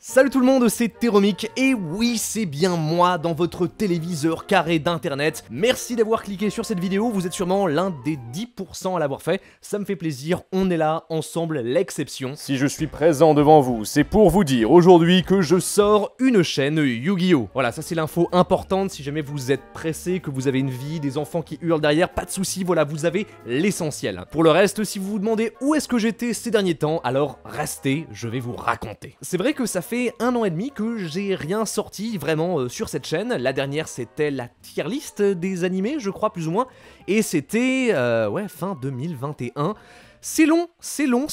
Salut tout le monde, c'est Teromic, et oui, c'est bien moi dans votre téléviseur carré d'internet. Merci d'avoir cliqué sur cette vidéo, vous êtes sûrement l'un des 10% à l'avoir fait. Ça me fait plaisir, on est là, ensemble, l'exception. Si je suis présent devant vous, c'est pour vous dire aujourd'hui que je sors une chaîne Yu-Gi-Oh! Voilà, ça c'est l'info importante, si jamais vous êtes pressé, que vous avez une vie, des enfants qui hurlent derrière, pas de soucis, voilà, vous avez l'essentiel. Pour le reste, si vous vous demandez où est-ce que j'étais ces derniers temps, alors restez, je vais vous raconter. C'est vrai que ça fait 1 an et demi que j'ai rien sorti vraiment sur cette chaîne. La dernière c'était la tier list des animés, je crois plus ou moins, et c'était fin 2021. C'est long,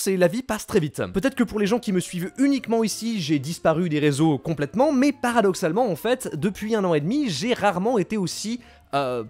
la vie passe très vite. Peut-être que pour les gens qui me suivent uniquement ici, j'ai disparu des réseaux complètement, mais paradoxalement en fait, depuis 1 an et demi, j'ai rarement été aussi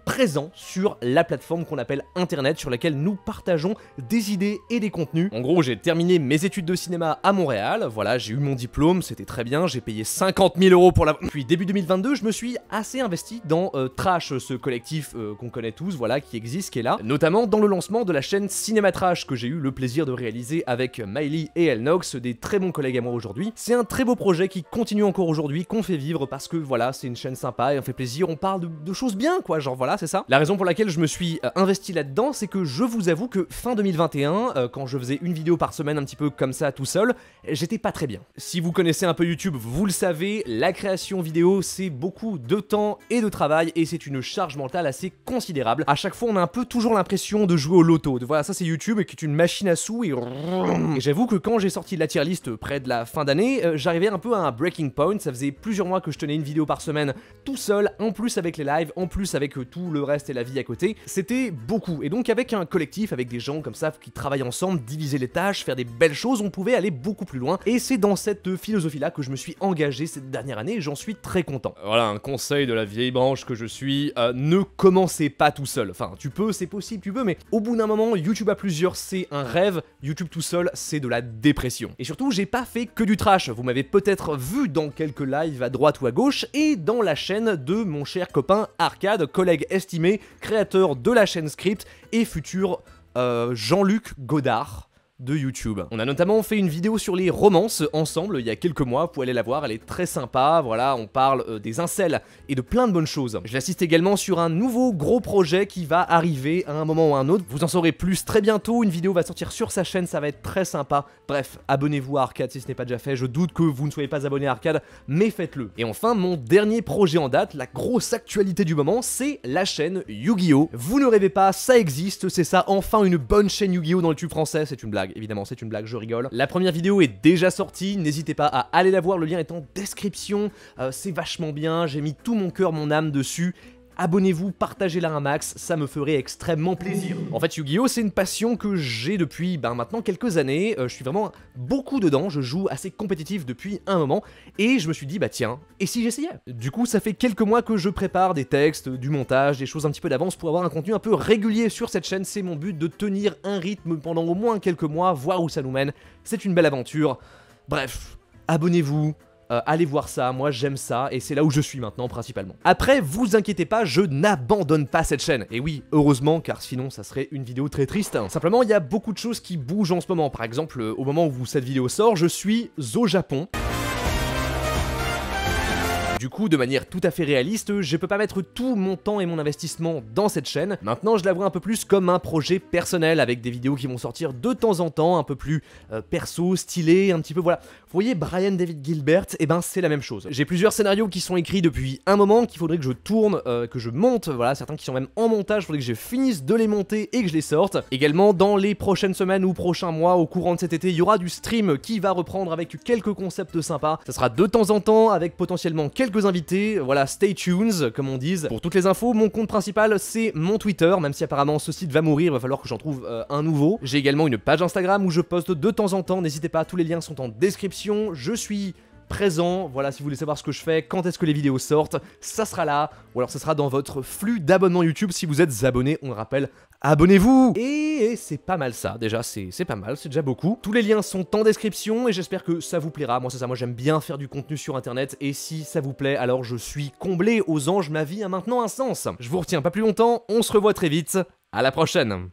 présent sur la plateforme qu'on appelle Internet, sur laquelle nous partageons des idées et des contenus. En gros, j'ai terminé mes études de cinéma à Montréal, voilà, j'ai eu mon diplôme, c'était très bien, j'ai payé 50 000 € pour la... Puis début 2022, je me suis assez investi dans Trash, ce collectif qu'on connaît tous, voilà, qui existe, qui est là, notamment dans le lancement de la chaîne Cinéma Trash, que j'ai eu le plaisir de réaliser avec Miley et Elnox, des très bons collègues à moi aujourd'hui. C'est un très beau projet qui continue encore aujourd'hui, qu'on fait vivre, parce que voilà, c'est une chaîne sympa, et on fait plaisir, on parle de choses bien, quoi. Genre voilà, c'est ça. La raison pour laquelle je me suis investi là-dedans, c'est que je vous avoue que fin 2021, quand je faisais une vidéo par semaine un petit peu comme ça tout seul, j'étais pas très bien. Si vous connaissez un peu YouTube, vous le savez, la création vidéo c'est beaucoup de temps et de travail et c'est une charge mentale assez considérable. À chaque fois on a un peu toujours l'impression de jouer au loto, de voilà ça c'est YouTube qui est une machine à sous et j'avoue que quand j'ai sorti la tier list près de la fin d'année, j'arrivais un peu à un breaking point, ça faisait plusieurs mois que je tenais une vidéo par semaine tout seul, en plus avec les lives, en plus avec tout le reste et la vie à côté, c'était beaucoup. Et donc avec un collectif, avec des gens comme ça qui travaillent ensemble, diviser les tâches, faire des belles choses, on pouvait aller beaucoup plus loin. Et c'est dans cette philosophie-là que je me suis engagé cette dernière année et j'en suis très content. Voilà, un conseil de la vieille branche que je suis, ne commencez pas tout seul. Enfin, tu peux, c'est possible, tu peux, mais au bout d'un moment, YouTube à plusieurs, c'est un rêve, YouTube tout seul, c'est de la dépression. Et surtout, j'ai pas fait que du trash, vous m'avez peut-être vu dans quelques lives à droite ou à gauche, et dans la chaîne de mon cher copain Arcade, collègue estimé, créateur de la chaîne Script et futur Jean-Luc Godard de YouTube. On a notamment fait une vidéo sur les romances ensemble il y a quelques mois, vous pouvez aller la voir, elle est très sympa, voilà, on parle des incels et de plein de bonnes choses. Je l'assiste également sur un nouveau gros projet qui va arriver à un moment ou à un autre, vous en saurez plus très bientôt, une vidéo va sortir sur sa chaîne, ça va être très sympa. Bref, abonnez-vous à Arcade si ce n'est pas déjà fait, je doute que vous ne soyez pas abonné à Arcade, mais faites-le. Et enfin, mon dernier projet en date, la grosse actualité du moment, c'est la chaîne Yu-Gi-Oh! Vous ne rêvez pas, ça existe, c'est ça, enfin une bonne chaîne Yu-Gi-Oh! Dans le tube français, c'est une blague. Évidemment, c'est une blague, je rigole. La première vidéo est déjà sortie, n'hésitez pas à aller la voir, le lien est en description, c'est vachement bien, j'ai mis tout mon cœur, mon âme dessus. Abonnez-vous, partagez-la un max, ça me ferait extrêmement plaisir. En fait, Yu-Gi-Oh! C'est une passion que j'ai depuis maintenant quelques années, je suis vraiment beaucoup dedans, je joue assez compétitif depuis un moment, et je me suis dit, bah tiens, et si j'essayais? Du coup, ça fait quelques mois que je prépare des textes, du montage, des choses un petit peu d'avance pour avoir un contenu un peu régulier sur cette chaîne, c'est mon but de tenir un rythme pendant au moins quelques mois, voir où ça nous mène, c'est une belle aventure. Bref, abonnez-vous. Allez voir ça, moi j'aime ça, et c'est là où je suis maintenant principalement. Après, vous inquiétez pas, je n'abandonne pas cette chaîne. Et oui, heureusement, car sinon ça serait une vidéo très triste. Simplement, il y a beaucoup de choses qui bougent en ce moment. Par exemple, au moment où cette vidéo sort, je suis au Japon. Du coup, de manière tout à fait réaliste, je peux pas mettre tout mon temps et mon investissement dans cette chaîne. Maintenant, je la vois un peu plus comme un projet personnel, avec des vidéos qui vont sortir de temps en temps, un peu plus perso, stylé, un petit peu, voilà. Vous voyez, Brian David Gilbert, et ben c'est la même chose. J'ai plusieurs scénarios qui sont écrits depuis un moment, qu'il faudrait que je tourne, que je monte, voilà, certains qui sont même en montage, il faudrait que je finisse de les monter et que je les sorte. Également, dans les prochaines semaines ou prochains mois, au courant de cet été, il y aura du stream qui va reprendre avec quelques concepts sympas. Ça sera de temps en temps, avec potentiellement quelques invités, voilà, stay tuned, comme on dit. Pour toutes les infos, mon compte principal, c'est mon Twitter, même si apparemment ce site va mourir, il va falloir que j'en trouve un nouveau. J'ai également une page Instagram où je poste de temps en temps, n'hésitez pas, tous les liens sont en description. Je suis présent, voilà, si vous voulez savoir ce que je fais, quand est-ce que les vidéos sortent, ça sera là, ou alors ça sera dans votre flux d'abonnement YouTube si vous êtes abonné, on le rappelle, abonnez-vous. Et c'est pas mal ça, déjà, c'est pas mal, c'est déjà beaucoup. Tous les liens sont en description et j'espère que ça vous plaira, moi c'est ça, moi j'aime bien faire du contenu sur internet, et si ça vous plaît, alors je suis comblé aux anges, ma vie a maintenant un sens. Je vous retiens pas plus longtemps, on se revoit très vite, à la prochaine.